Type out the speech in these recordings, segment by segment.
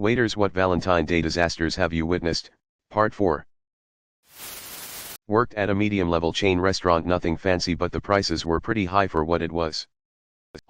Waiters, what Valentine Day disasters have you witnessed? Part 4. Worked at a medium-level chain restaurant, nothing fancy, but the prices were pretty high for what it was.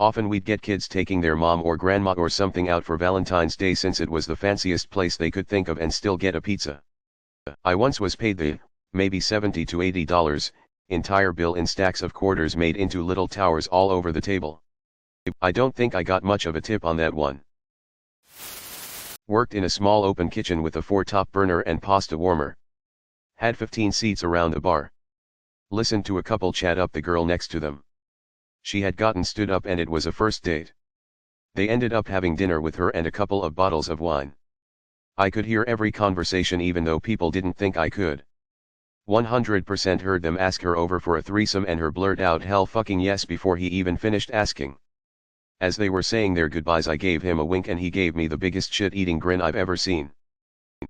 Often we'd get kids taking their mom or grandma or something out for Valentine's Day since it was the fanciest place they could think of and still get a pizza. I once was paid the, maybe $70 to $80, entire bill in stacks of quarters made into little towers all over the table. I don't think I got much of a tip on that one. Worked in a small open kitchen with a 4-top burner and pasta warmer. Had 15 seats around the bar. Listened to a couple chat up the girl next to them. She had gotten stood up and it was a first date. They ended up having dinner with her and a couple of bottles of wine. I could hear every conversation even though people didn't think I could. 100% heard them ask her over for a threesome and her blurt out hell fucking yes before he even finished asking. As they were saying their goodbyes, I gave him a wink and he gave me the biggest shit-eating grin I've ever seen.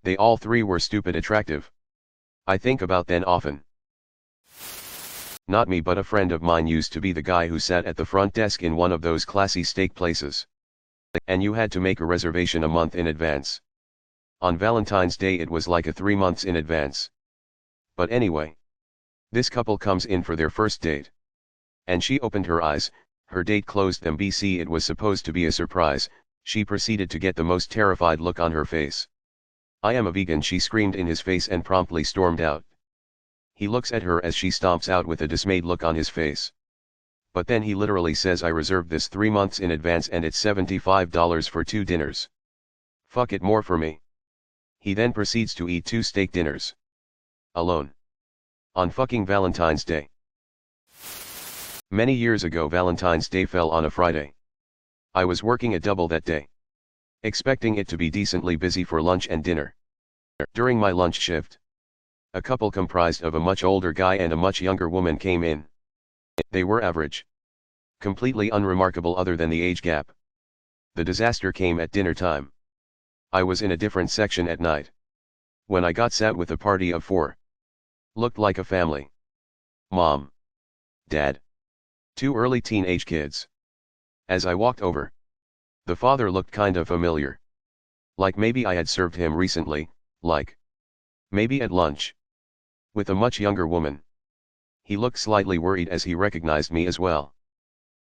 They all three were stupid attractive. I think about them often. Not me, but a friend of mine used to be the guy who sat at the front desk in one of those classy steak places. And you had to make a reservation a month in advance. On Valentine's Day it was like 3 months in advance. But anyway. This couple comes in for their first date. And she opened her eyes, her date closed them. BC, it was supposed to be a surprise, she proceeded to get the most terrified look on her face. I am a vegan, she screamed in his face and promptly stormed out. He looks at her as she stomps out with a dismayed look on his face. But then he literally says, I reserved this 3 months in advance and it's $75 for 2 dinners. Fuck it, more for me. He then proceeds to eat 2 steak dinners. Alone. On fucking Valentine's Day. Many years ago Valentine's Day fell on a Friday. I was working a double that day. Expecting it to be decently busy for lunch and dinner. During my lunch shift, a couple comprised of a much older guy and a much younger woman came in. They were average. Completely unremarkable other than the age gap. The disaster came at dinner time. I was in a different section at night. When I got sat with a party of 4. Looked like a family. Mom. Dad. 2 early teenage kids. As I walked over, the father looked kind of familiar. Like maybe I had served him recently, like maybe at lunch. With a much younger woman. He looked slightly worried as he recognized me as well.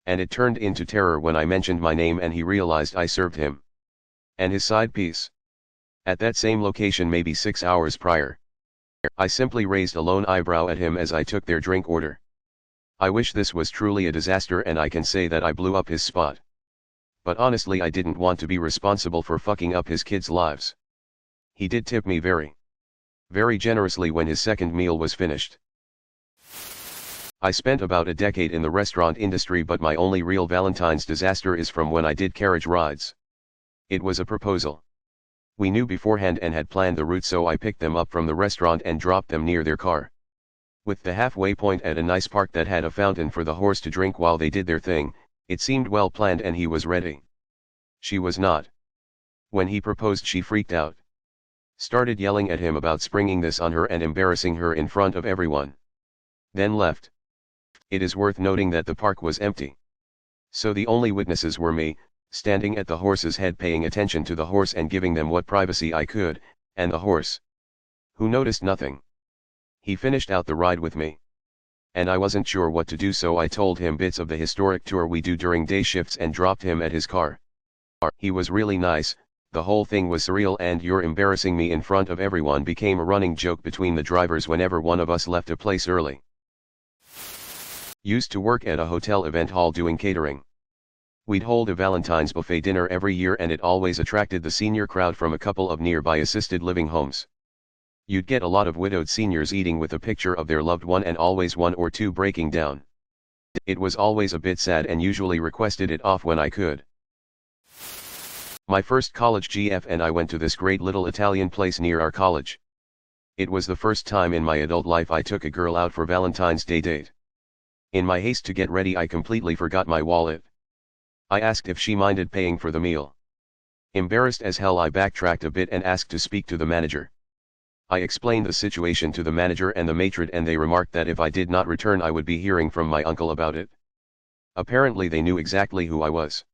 And it turned into terror when I mentioned my name and he realized I served him. And his side piece. At that same location maybe 6 hours prior. I simply raised a lone eyebrow at him as I took their drink order. I wish this was truly a disaster and I can say that I blew up his spot. But honestly I didn't want to be responsible for fucking up his kids' lives. He did tip me very generously when his second meal was finished. I spent about a decade in the restaurant industry, but my only real Valentine's disaster is from when I did carriage rides. It was a proposal. We knew beforehand and had planned the route, so I picked them up from the restaurant and dropped them near their car. With the halfway point at a nice park that had a fountain for the horse to drink while they did their thing, it seemed well planned and he was ready. She was not. When he proposed she freaked out. Started yelling at him about springing this on her and embarrassing her in front of everyone. Then left. It is worth noting that the park was empty. So the only witnesses were me, standing at the horse's head paying attention to the horse and giving them what privacy I could, and the horse, who noticed nothing. He finished out the ride with me. And I wasn't sure what to do, so I told him bits of the historic tour we do during day shifts and dropped him at his car. He was really nice. The whole thing was surreal, and "you're embarrassing me in front of everyone" became a running joke between the drivers whenever one of us left a place early. Used to work at a hotel event hall doing catering. We'd hold a Valentine's buffet dinner every year and it always attracted the senior crowd from a couple of nearby assisted living homes. You'd get a lot of widowed seniors eating with a picture of their loved one and always 1 or 2 breaking down. It was always a bit sad and usually requested it off when I could. My first college GF and I went to this great little Italian place near our college. It was the first time in my adult life I took a girl out for Valentine's Day date. In my haste to get ready I completely forgot my wallet. I asked if she minded paying for the meal. Embarrassed as hell I backtracked a bit and asked to speak to the manager. I explained the situation to the manager and the matron and they remarked that if I did not return I would be hearing from my uncle about it. Apparently they knew exactly who I was.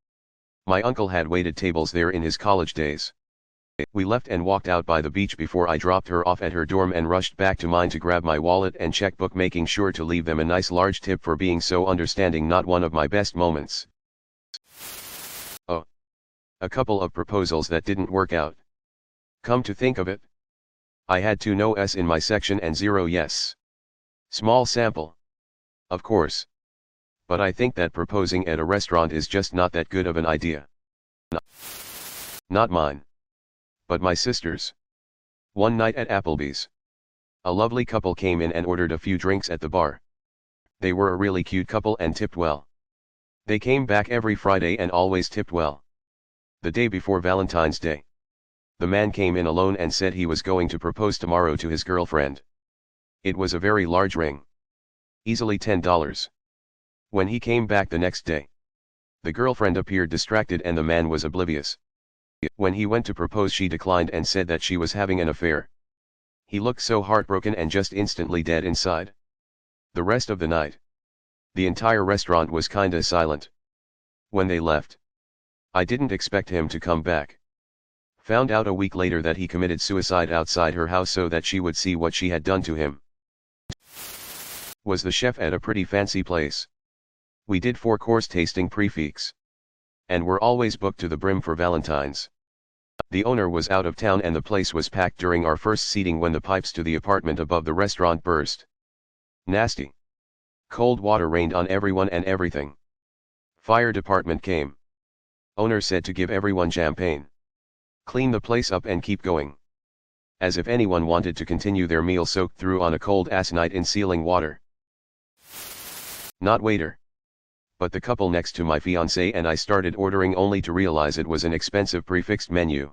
My uncle had waited tables there in his college days. We left and walked out by the beach before I dropped her off at her dorm and rushed back to mine to grab my wallet and checkbook, making sure to leave them a nice large tip for being so understanding. Not one of my best moments. Oh. A couple of proposals that didn't work out. Come to think of it, I had 2 no's in my section and 0 yes. Small sample. Of course. But I think that proposing at a restaurant is just not that good of an idea. Not mine. But my sister's. One night at Applebee's. A lovely couple came in and ordered a few drinks at the bar. They were a really cute couple and tipped well. They came back every Friday and always tipped well. The day before Valentine's Day, the man came in alone and said he was going to propose tomorrow to his girlfriend. It was a very large ring. Easily $10. When he came back the next day, the girlfriend appeared distracted and the man was oblivious. When he went to propose, she declined and said that she was having an affair. He looked so heartbroken and just instantly dead inside. The rest of the night, the entire restaurant was kinda silent. When they left, I didn't expect him to come back. Found out a week later that he committed suicide outside her house so that she would see what she had done to him. Was the chef at a pretty fancy place. We did 4-course tasting prefix. And were always booked to the brim for Valentine's. The owner was out of town and the place was packed during our first seating when the pipes to the apartment above the restaurant burst. Nasty. Cold water rained on everyone and everything. Fire department came. Owner said to give everyone champagne. Clean the place up and keep going. As if anyone wanted to continue their meal soaked through on a cold ass night in sealing water. Not waiter. But the couple next to my fiancé and I started ordering only to realize it was an expensive prefixed menu.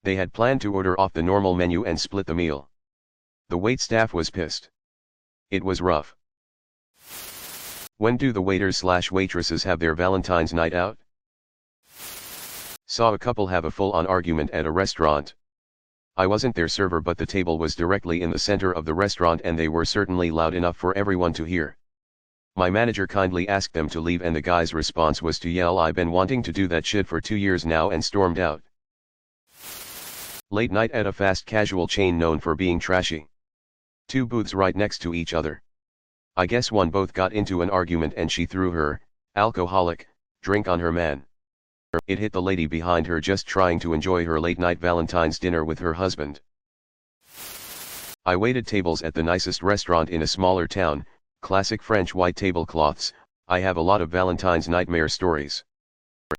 They had planned to order off the normal menu and split the meal. The wait staff was pissed. It was rough. When do the waiters/waitresses have their Valentine's night out? Saw a couple have a full-on argument at a restaurant. I wasn't their server, but the table was directly in the center of the restaurant and they were certainly loud enough for everyone to hear. My manager kindly asked them to leave and the guy's response was to yell, "I've been wanting to do that shit for 2 years now," and stormed out. Late night at a fast casual chain known for being trashy. 2 booths right next to each other. I guess one both got into an argument and she threw her, alcoholic, drink on her man. It hit the lady behind her just trying to enjoy her late night Valentine's dinner with her husband. I waited tables at the nicest restaurant in a smaller town. Classic French white tablecloths. I have a lot of Valentine's nightmare stories.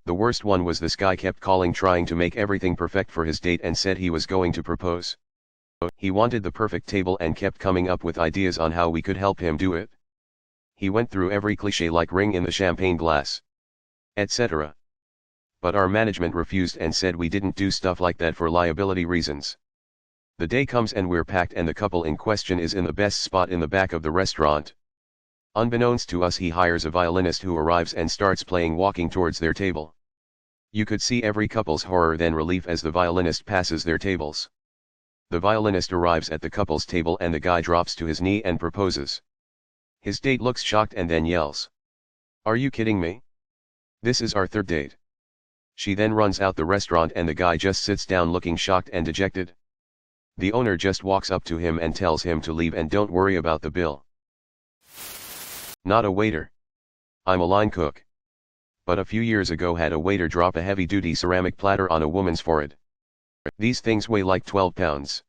The worst one was this guy kept calling trying to make everything perfect for his date and said he was going to propose. He wanted the perfect table and kept coming up with ideas on how we could help him do it. He went through every cliché like ring in the champagne glass, etc. But our management refused and said we didn't do stuff like that for liability reasons. The day comes and we're packed and the couple in question is in the best spot in the back of the restaurant. Unbeknownst to us, he hires a violinist who arrives and starts playing walking towards their table. You could see every couple's horror then relief as the violinist passes their tables. The violinist arrives at the couple's table and the guy drops to his knee and proposes. His date looks shocked and then yells, "Are you kidding me? This is our 3rd date." She then runs out the restaurant and the guy just sits down looking shocked and dejected. The owner just walks up to him and tells him to leave and don't worry about the bill. Not a waiter. I'm a line cook. But a few years ago had a waiter drop a heavy-duty ceramic platter on a woman's forehead. These things weigh like 12 pounds.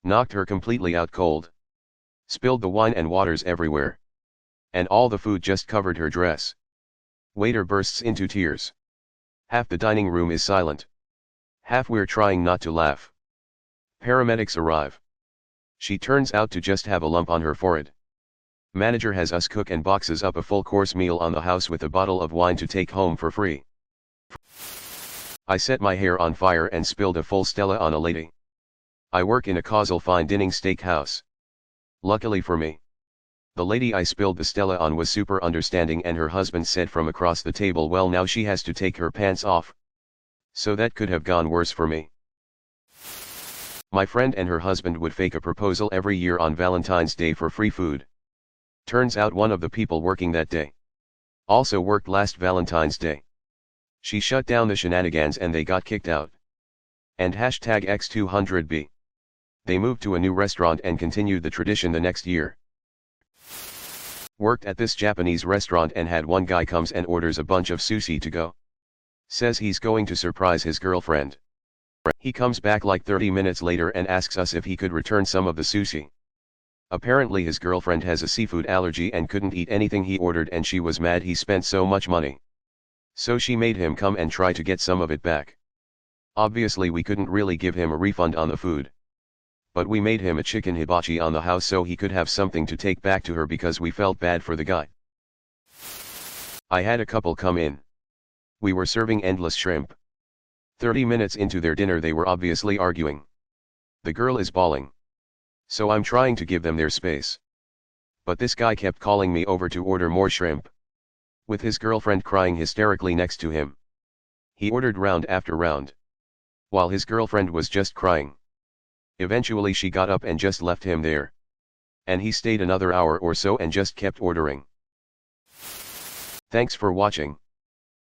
Knocked her completely out cold. Spilled the wine and waters everywhere. And all the food just covered her dress. Waiter bursts into tears. Half the dining room is silent. Half we're trying not to laugh. Paramedics arrive. She turns out to just have a lump on her forehead. Manager has us cook and boxes up a full-course meal on the house with a bottle of wine to take home for free. I set my hair on fire and spilled a full Stella on a lady. I work in a causal fine dining steakhouse. Luckily for me, the lady I spilled the Stella on was super understanding and her husband said from across the table, "Well, now she has to take her pants off." So that could have gone worse for me. My friend and her husband would fake a proposal every year on Valentine's Day for free food. Turns out one of the people working that day also worked last Valentine's Day. She shut down the shenanigans and they got kicked out. And hashtag X200B. They moved to a new restaurant and continued the tradition the next year. Worked at this Japanese restaurant and had one guy comes and orders a bunch of sushi to go. Says he's going to surprise his girlfriend. He comes back like 30 minutes later and asks us if he could return some of the sushi. Apparently his girlfriend has a seafood allergy and couldn't eat anything he ordered, and she was mad he spent so much money. So she made him come and try to get some of it back. Obviously we couldn't really give him a refund on the food. But we made him a chicken hibachi on the house so he could have something to take back to her because we felt bad for the guy. I had a couple come in. We were serving endless shrimp. 30 minutes into their dinner they were obviously arguing. The girl is bawling. So I'm trying to give them their space. But this guy kept calling me over to order more shrimp. With his girlfriend crying hysterically next to him. He ordered round after round. While his girlfriend was just crying. Eventually she got up and just left him there. And he stayed another hour or so and just kept ordering. Thanks for watching.